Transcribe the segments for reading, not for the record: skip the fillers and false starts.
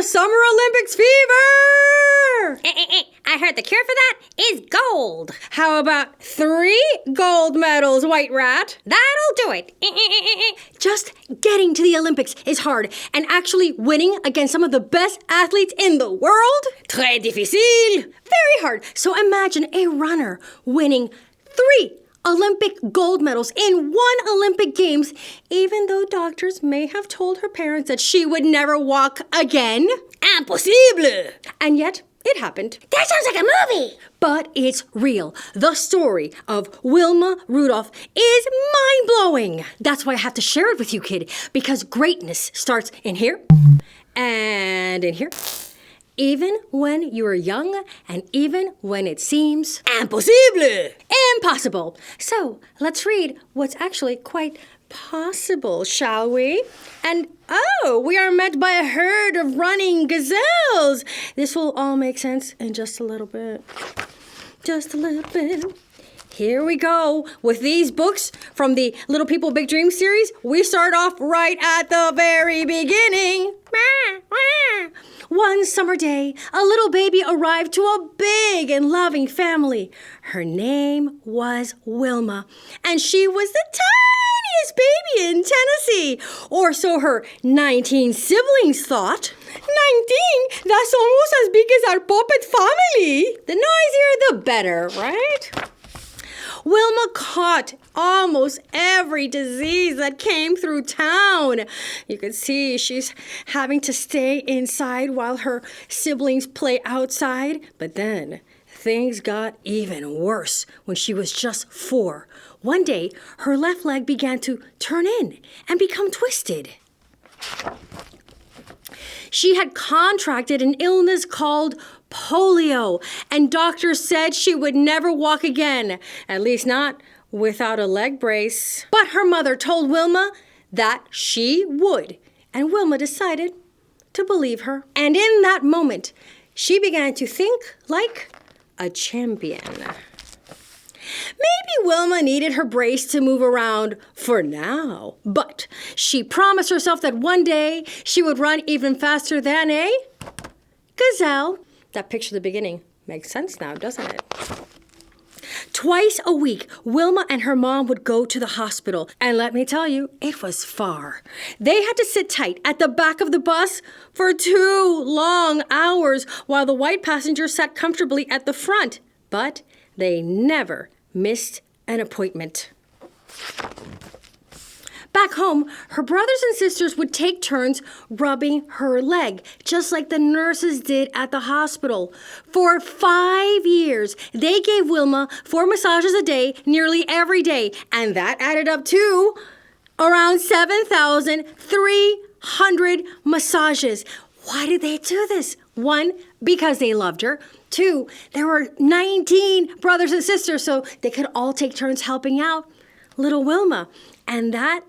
the Summer Olympics fever! I heard the cure for that is gold. How about 3 gold medals, White Rat? That'll do it. Just getting to the Olympics is hard, and actually winning against some of the best athletes in the world? Très difficile. Very hard. So imagine a runner winning 3 Olympic gold medals in 1 Olympic Games, even though doctors may have told her parents that she would never walk again. Impossible. And yet, it happened. That sounds like a movie. But it's real. The story of Wilma Rudolph is mind-blowing. That's why I have to share it with you, kid, because greatness starts in here and in here. Even when you are young and even when it seems impossible. Impossible. So let's read what's actually quite possible, shall we? And we are met by a herd of running gazelles. This will all make sense in just a little bit. Just a little bit. Here we go. With these books from the Little People Big Dreams series, we start off right at the very beginning. One summer day, a little baby arrived to a big and loving family. Her name was Wilma, and she was the tiniest baby in Tennessee, or so her 19 siblings thought. 19? That's almost as big as our puppet family. The noisier, the better, right? Wilma caught almost every disease that came through town. You could see she's having to stay inside while her siblings play outside. But then things got even worse when she was just 4. One day, her left leg began to turn in and become twisted. She had contracted an illness called polio, and doctors said she would never walk again, at least not without a leg brace. But her mother told Wilma that she would, and Wilma decided to believe her. And in that moment, she began to think like a champion. Maybe Wilma needed her brace to move around for now, but she promised herself that one day she would run even faster than a gazelle. That picture at the beginning makes sense now, doesn't it? Twice a week, Wilma and her mom would go to the hospital. And let me tell you, it was far. They had to sit tight at the back of the bus for 2 long hours while the white passengers sat comfortably at the front. But they never missed an appointment. Back home, her brothers and sisters would take turns rubbing her leg, just like the nurses did at the hospital. For 5 years, they gave Wilma 4 massages a day, nearly every day, and that added up to around 7,300 massages. Why did they do this? 1, because they loved her. 2, there were 19 brothers and sisters, so they could all take turns helping out little Wilma. And that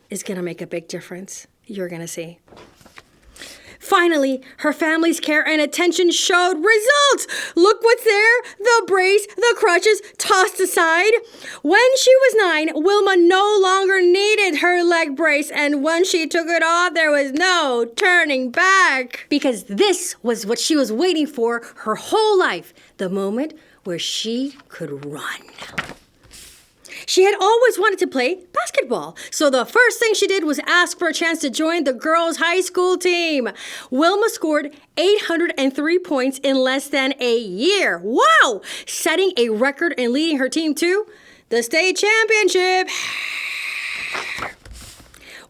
is going to make a big difference. You're going to see. Finally, her family's care and attention showed results. Look what's there. The brace, the crutches tossed aside. When she was 9, Wilma no longer needed her leg brace. And when she took it off, there was no turning back. Because this was what she was waiting for her whole life. The moment where she could run. She had always wanted to play basketball, so the first thing she did was ask for a chance to join the girls' high school team. Wilma scored 803 points in less than a year. Wow! Setting a record and leading her team to the state championship.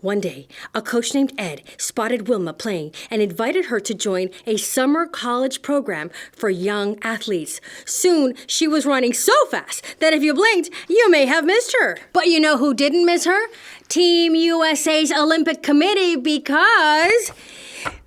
One day, a coach named Ed spotted Wilma playing and invited her to join a summer college program for young athletes. Soon, she was running so fast that if you blinked, you may have missed her. But you know who didn't miss her? Team USA's Olympic Committee, because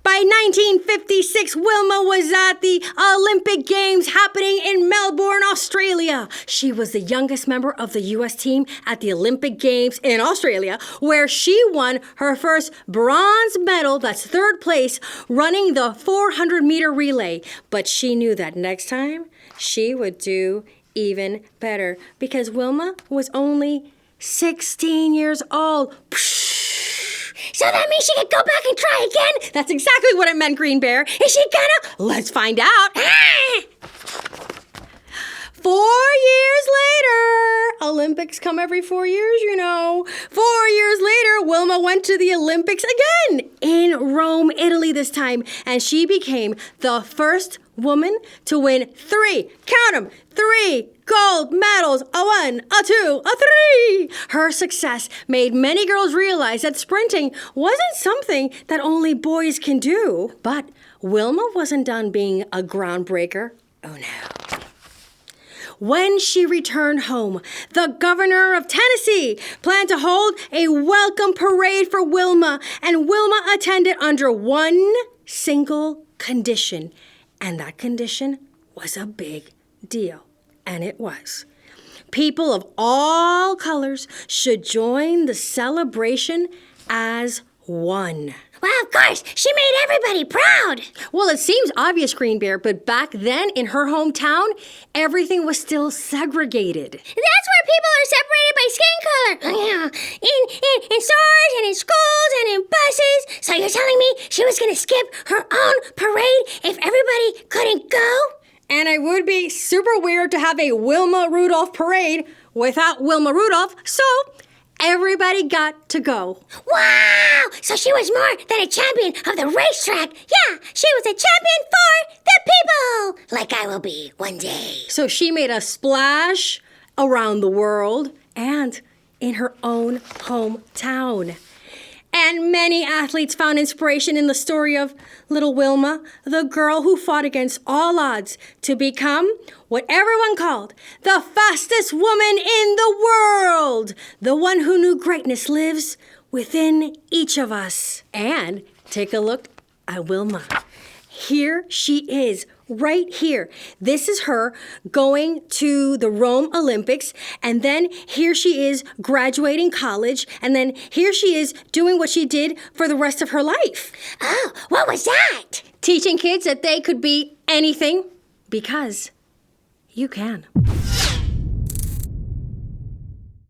by 1956, Wilma was at the Olympic Games happening in Melbourne, Australia. She was the youngest member of the U.S. team at the Olympic Games in Australia, where she won her first bronze medal, that's 3rd place, running the 400-meter relay. But she knew that next time, she would do even better, because Wilma was only 16 years old. So that means she could go back and try again? That's exactly what it meant, Green Bear. Is she gonna? Let's find out. Ah! 4 years later, Olympics come every 4 years, you know. 4 years later, Wilma went to the Olympics again in Rome, Italy this time, and she became the first woman to win 3, count 'em, 3 gold medals, a 1, a 2, a 3. Her success made many girls realize that sprinting wasn't something that only boys can do. But Wilma wasn't done being a groundbreaker. Oh no. When she returned home, the governor of Tennessee planned to hold a welcome parade for Wilma, and Wilma attended under one single condition, and that condition was a big deal, and it was. People of all colors should join the celebration as one. Well, of course, she made everybody proud. Well, it seems obvious, Green Bear, but back then in her hometown, everything was still segregated. That's where people are separated by skin color. In stores and in schools and in buses. So you're telling me she was going to skip her own parade if everybody couldn't go? And it would be super weird to have a Wilma Rudolph parade without Wilma Rudolph, so everybody got to go. Wow! So she was more than a champion of the racetrack. Yeah, she was a champion for the people. Like I will be one day. So she made a splash around the world and in her own hometown. And many athletes found inspiration in the story of little Wilma, the girl who fought against all odds to become what everyone called the fastest woman in the world, the one who knew greatness lives within each of us. And take a look at Wilma. Here she is, right here. This is her going to the Rome Olympics, and then here she is graduating college, and then here she is doing what she did for the rest of her life. Oh, what was that? Teaching kids that they could be anything, because you can.